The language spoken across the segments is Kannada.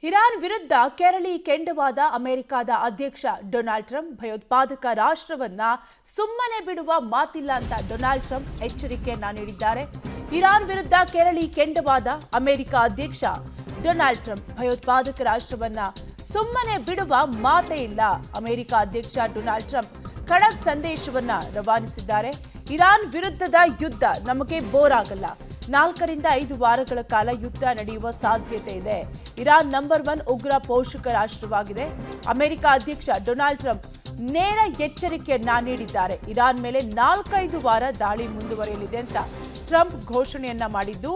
ಇರಾನ್ ವಿರುದ್ಧ ಕೆರಳಿ ಕೆಂಡವಾದ ಅಮೆರಿಕದ ಅಧ್ಯಕ್ಷ ಡೊನಾಲ್ಡ್ ಟ್ರಂಪ್ ಭಯೋತ್ಪಾದಕ ರಾಷ್ಟ್ರವನ್ನ ಸುಮ್ಮನೆ ಬಿಡುವ ಮಾತಿಲ್ಲ ಅಂತ ಡೊನಾಲ್ಡ್ ಟ್ರಂಪ್ ಎಚ್ಚರಿಕೆಯನ್ನ ನೀಡಿದ್ದಾರೆ. ಇರಾನ್ ವಿರುದ್ಧ ಕೆರಳಿ ಕೆಂಡವಾದ ಅಮೆರಿಕ ಅಧ್ಯಕ್ಷ ಡೊನಾಲ್ಡ್ ಟ್ರಂಪ್ ಭಯೋತ್ಪಾದಕ ರಾಷ್ಟ್ರವನ್ನ ಸುಮ್ಮನೆ ಬಿಡುವ ಮಾತೇ ಇಲ್ಲ. ಅಮೆರಿಕ ಅಧ್ಯಕ್ಷ ಡೊನಾಲ್ಡ್ ಟ್ರಂಪ್ ಖಡಕ್ ಸಂದೇಶವನ್ನ ರವಾನಿಸಿದ್ದಾರೆ. ಇರಾನ್ ವಿರುದ್ಧದ ಯುದ್ಧ ನಮಗೆ ಬೋರ್ ಆಗಲ್ಲ. 4 ರಿಂದ 5 ವಾರಗಳ ಕಾಲ ಯುದ್ಧ ನಡೆಯುವ ಸಾಧ್ಯತೆ ಇದೆ. ಇರಾನ್ ನಂಬರ್ 1 ಉಗ್ರ ಪೋಷಕ ರಾಷ್ಟ್ರವಾಗಿದೆ. ಅಮೆರಿಕ ಅಧ್ಯಕ್ಷ ಡೊನಾಲ್ಡ್ ಟ್ರಂಪ್ ನೇರ ಎಚ್ಚರಿಕೆಯನ್ನ ನೀಡಿದ್ದಾರೆ. ಇರಾನ್ ಮೇಲೆ 4-5 ವಾರ ದಾಳಿ ಮುಂದುವರಿಯಲಿದೆ ಅಂತ ಟ್ರಂಪ್ ಘೋಷಣೆಯನ್ನ ಮಾಡಿದ್ದು,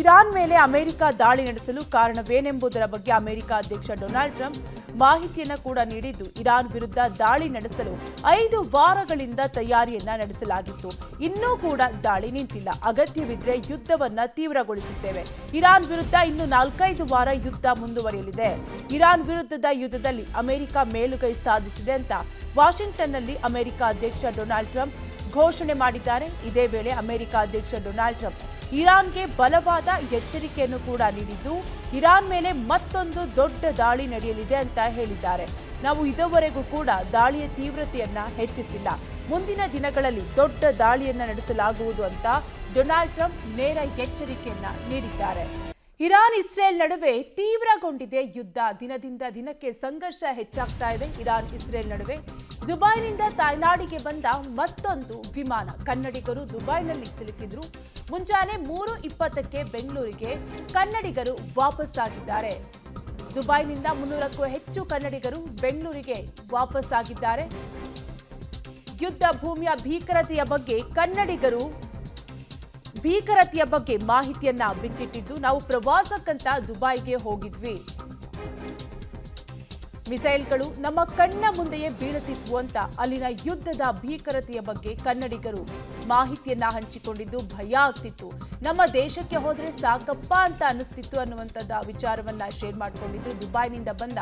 ಇರಾನ್ ಮೇಲೆ ಅಮೆರಿಕ ದಾಳಿ ನಡೆಸಲು ಕಾರಣವೇನೆಂಬುದರ ಬಗ್ಗೆ ಅಮೆರಿಕ ಅಧ್ಯಕ್ಷ ಡೊನಾಲ್ಡ್ ಟ್ರಂಪ್ ಮಾಹಿತಿಯನ್ನ ಕೂಡ ನೀಡಿದ್ದು, ಇರಾನ್ ವಿರುದ್ಧ ದಾಳಿ ನಡೆಸಲು 5 ವಾರಗಳಿಂದ ತಯಾರಿಯನ್ನ ನಡೆಸಲಾಗಿತ್ತು. ಇನ್ನೂ ಕೂಡ ದಾಳಿ ನಿಂತಿಲ್ಲ. ಅಗತ್ಯವಿದ್ರೆ ಯುದ್ಧವನ್ನ ತೀವ್ರಗೊಳಿಸುತ್ತೇವೆ. ಇರಾನ್ ವಿರುದ್ಧ ಇನ್ನು 4-5 ವಾರ ಯುದ್ಧ ಮುಂದುವರಿಯಲಿದೆ. ಇರಾನ್ ವಿರುದ್ಧದ ಯುದ್ಧದಲ್ಲಿ ಅಮೆರಿಕ ಮೇಲುಗೈ ಸಾಧಿಸಿದೆ ಅಂತ ವಾಷಿಂಗ್ಟನ್ನಲ್ಲಿ ಅಮೆರಿಕ ಅಧ್ಯಕ್ಷ ಡೊನಾಲ್ಡ್ ಟ್ರಂಪ್ ಘೋಷಣೆ ಮಾಡಿದ್ದಾರೆ. ಇದೇ ವೇಳೆ ಅಮೆರಿಕ ಅಧ್ಯಕ್ಷ ಡೊನಾಲ್ಡ್ ಟ್ರಂಪ್ ಇರಾನ್ಗೆ ಬಲವಾದ ಎಚ್ಚರಿಕೆಯನ್ನು ಕೂಡ ನೀಡಿದ್ದು, ಇರಾನ್ ಮೇಲೆ ಮತ್ತೊಂದು ದೊಡ್ಡ ದಾಳಿ ನಡೆಯಲಿದೆ ಅಂತ ಹೇಳಿದ್ದಾರೆ. ನಾವು ಇದುವರೆಗೂ ಕೂಡ ದಾಳಿಯ ತೀವ್ರತೆಯನ್ನ ಹೆಚ್ಚಿಸಿಲ್ಲ. ಮುಂದಿನ ದಿನಗಳಲ್ಲಿ ದೊಡ್ಡ ದಾಳಿಯನ್ನ ನಡೆಸಲಾಗುವುದು ಅಂತ ಡೊನಾಲ್ಡ್ ಟ್ರಂಪ್ ನೇರ ಎಚ್ಚರಿಕೆಯನ್ನ ನೀಡಿದ್ದಾರೆ. ಇರಾನ್ ಇಸ್ರೇಲ್ ನಡುವೆ ತೀವ್ರಗೊಂಡಿದೆ ಯುದ್ಧ. ದಿನದಿಂದ ದಿನಕ್ಕೆ ಸಂಘರ್ಷ ಹೆಚ್ಚಾಗ್ತಾ ಇದೆ. ಇರಾನ್ ಇಸ್ರೇಲ್ ನಡುವೆ ದುಬೈನಿಂದ ತಾಯ್ನಾಡಿಗೆ ಬಂದ ಮತ್ತೊಂದು ವಿಮಾನ. ಕನ್ನಡಿಗರು ದುಬೈನಲ್ಲಿ ಸಿಲುಕಿದ್ರು. ಮುಂಜಾನೆ 3:20ಕ್ಕೆ ಬೆಂಗಳೂರಿಗೆ ಕನ್ನಡಿಗರು ವಾಪಸ್ಸಾಗಿದ್ದಾರೆ. ದುಬೈನಿಂದ 300ಕ್ಕೂ ಹೆಚ್ಚು ಕನ್ನಡಿಗರು ಬೆಂಗಳೂರಿಗೆ ವಾಪಸ್ಸಾಗಿದ್ದಾರೆ. ಯುದ್ಧ ಭೂಮಿಯ ಭೀಕರತೆಯ ಬಗ್ಗೆ ಮಾಹಿತಿಯನ್ನ ಬಿಚ್ಚಿಟ್ಟಿದ್ದು, ನಾವು ಪ್ರವಾಸಕ್ಕಂತ ದುಬೈಗೆ ಹೋಗಿದ್ವಿ. ಮಿಸೈಲ್ಗಳು ನಮ್ಮ ಕಣ್ಣ ಮುಂದೆಯೇ ಬೀಳುತ್ತಿದ್ವು ಅಂತ ಅಲ್ಲಿನ ಯುದ್ಧದ ಭೀಕರತೆಯ ಬಗ್ಗೆ ಕನ್ನಡಿಗರು ಮಾಹಿತಿಯನ್ನ ಹಂಚಿಕೊಂಡಿದ್ದು, ಭಯ ಆಗ್ತಿತ್ತು. ನಮ್ಮ ದೇಶಕ್ಕೆ ಹೋದ್ರೆ ಸಾಕಪ್ಪ ಅಂತ ಅನಿಸ್ತಿತ್ತು ಅನ್ನುವಂಥದ್ದು ವಿಚಾರವನ್ನ ಶೇರ್ ಮಾಡಿಕೊಂಡಿದ್ದು ದುಬೈನಿಂದ ಬಂದ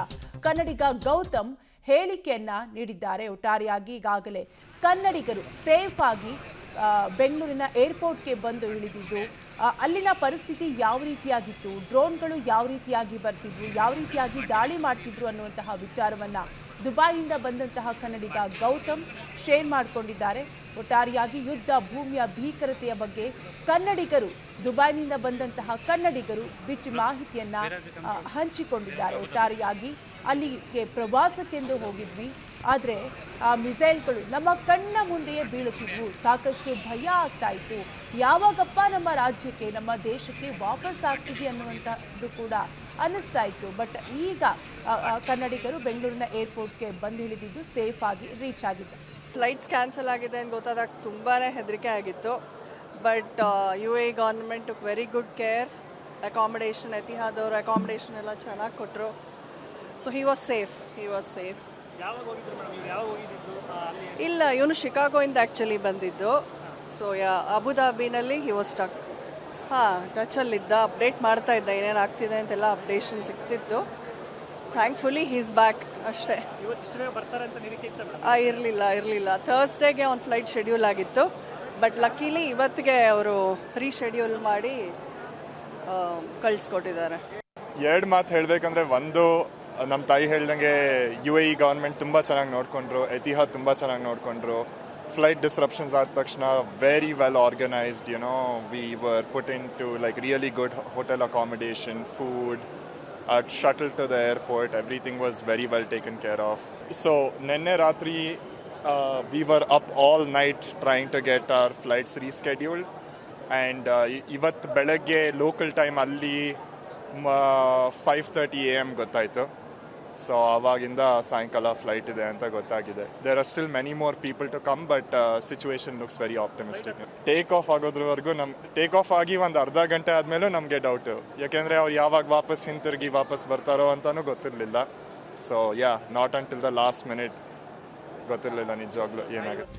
ಕನ್ನಡಿಗ ಗೌತಮ್ ಹೇಳಿಕೆಯನ್ನ ನೀಡಿದ್ದಾರೆ. ಒಟ್ಟಾರೆಯಾಗಿ ಈಗಾಗಲೇ ಕನ್ನಡಿಗರು ಸೇಫ್ ಆಗಿ ಬೆಂಗಳೂರಿನ ಏರ್ಪೋರ್ಟ್ಗೆ ಬಂದು ಇಳಿದಿದ್ದು, ಅಲ್ಲಿನ ಪರಿಸ್ಥಿತಿ ಯಾವ ರೀತಿಯಾಗಿತ್ತು, ಡ್ರೋನ್ಗಳು ಯಾವ ರೀತಿಯಾಗಿ ಬರ್ತಿದ್ವು, ಯಾವ ರೀತಿಯಾಗಿ ದಾಳಿ ಮಾಡ್ತಿದ್ರು ಅನ್ನುವಂತಹ ವಿಚಾರವನ್ನ ದುಬೈನಿಂದ ಬಂದಂತಹ ಕನ್ನಡಿಗ ಗೌತಮ್ ಶೇರ್ ಮಾಡಿಕೊಂಡಿದ್ದಾರೆ. ಒಟ್ಟಾರೆಯಾಗಿ ಯುದ್ಧ ಭೂಮಿಯ ಭೀಕರತೆಯ ಬಗ್ಗೆ ದುಬೈನಿಂದ ಬಂದಂತಹ ಕನ್ನಡಿಗರು ಬಿಚ್ಚಿ ಮಾಹಿತಿಯನ್ನ ಹಂಚಿಕೊಂಡಿದ್ದಾರೆ. ಒಟ್ಟಾರೆಯಾಗಿ ಅಲ್ಲಿಗೆ ಪ್ರವಾಸಕ್ಕೆಂದು ಹೋಗಿದ್ವಿ, ಆದರೆ ಆ ಮಿಸೈಲ್ಗಳು ನಮ್ಮ ಕಣ್ಣ ಮುಂದೆಯೇ ಬೀಳುತ್ತಿದ್ವು. ಸಾಕಷ್ಟು ಭಯ ಆಗ್ತಾ ಇತ್ತು. ಯಾವಾಗಪ್ಪ ನಮ್ಮ ರಾಜ್ಯಕ್ಕೆ, ನಮ್ಮ ದೇಶಕ್ಕೆ ವಾಪಸ್ ಆಗ್ತೀವಿ ಅನ್ನುವಂಥದ್ದು ಕೂಡ ಅನ್ನಿಸ್ತಾ ಇತ್ತು. ಬಟ್ ಈಗ ಕನ್ನಡಿಗರು ಬೆಂಗಳೂರಿನ ಏರ್ಪೋರ್ಟ್ಗೆ ಬಂದು ಇಳಿದಿದ್ದು, ಸೇಫ್ ಆಗಿ ರೀಚ್ ಆಗಿದ್ದಾರೆ. ಫ್ಲೈಟ್ಸ್ ಕ್ಯಾನ್ಸಲ್ ಆಗಿದೆ ಅಂತ ಗೊತ್ತಾದಾಗ ತುಂಬಾ ಹೆದರಿಕೆ ಆಗಿತ್ತು. But UAE government took very good care. Accommodation, ಎತಿಹಾದವ್ರ ಅಕಾಮಿಡೇಷನ್ ಎಲ್ಲ ಚೆನ್ನಾಗಿ ಕೊಟ್ಟರು. So he was safe. ಇಲ್ಲ, ಇವನು ಶಿಕಾಗೋಯಿಂದ ಆ್ಯಕ್ಚುಲಿ ಬಂದಿದ್ದು. ಸೊ ಅಬುಧಾಬಿನಲ್ಲಿ ಹಿ ವಾಸ್ ಸ್ಟಕ್. ಟಚಲ್ಲಿದ್ದ, ಅಪ್ಡೇಟ್ ಮಾಡ್ತಾ ಇದ್ದ, ಏನೇನು ಆಗ್ತಿದೆ ಅಂತೆಲ್ಲ ಅಪ್ಡೇಷನ್ ಸಿಗ್ತಿತ್ತು. ಥ್ಯಾಂಕ್ಫುಲಿ ಹೀಸ್ ಬ್ಯಾಕ್ ಅಷ್ಟೇ. ಇರಲಿಲ್ಲ. ಥರ್ಸ್ಡೇಗೆ ಒಂದು ಫ್ಲೈಟ್ ಶೆಡ್ಯೂಲ್ ಆಗಿತ್ತು. ಬಟ್ ಲಕ್ಕಿಲಿ ಇವತ್ತಿಗೆ ಅವರು ರೀಶೆಡ್ಯೂಲ್ ಮಾಡಿ ಕಳಿಸ್ಕೊಟ್ಟಿದ್ದಾರೆ. 2 ಮಾತು ಹೇಳಬೇಕಂದ್ರೆ, ಒಂದು, ನಮ್ಮ ತಾಯಿ ಹೇಳ್ದಂಗೆ UAE ಗೌರ್ಮೆಂಟ್ ತುಂಬ ಚೆನ್ನಾಗಿ ನೋಡಿಕೊಂಡ್ರು. ಎತಿಹಾದ್ ತುಂಬ ಚೆನ್ನಾಗಿ ನೋಡಿಕೊಂಡ್ರು. ಫ್ಲೈಟ್ ಡಿಸ್ರಪ್ಷನ್ಸ್ ಆದ ತಕ್ಷಣ very well organised, we were put into like really good hotel accommodation, food, shuttle to the airport, everything was very well taken care of. So nenne ratri we were up all night trying to get our flights rescheduled, and ivat belagge local time alli 5:30 AM ಗೊತ್ತಾಯಿತು. ಸೊ ಆವಾಗಿಂದ ಸಾಯಂಕಾಲ ಫ್ಲೈಟ್ ಇದೆ ಅಂತ ಗೊತ್ತಾಗಿದೆ. There are still many more people to come, but situation looks very optimistic. Take off ಆಗೋದ್ರವರೆಗೂ ಟೇಕ್ ಆಫ್ ಆಗಿ ಒಂದು ಅರ್ಧ ಗಂಟೆ ಆದಮೇಲೂ ನಮಗೆ ಡೌಟು, ಯಾಕೆಂದರೆ ಅವ್ರು ಯಾವಾಗ ವಾಪಸ್ ಬರ್ತಾರೋ ಅಂತಲೂ ಗೊತ್ತಿರಲಿಲ್ಲ. So not until the last minute ಗೊತ್ತಿರಲಿಲ್ಲ ನಿಜವಾಗ್ಲೂ ಏನಾಗುತ್ತೆ.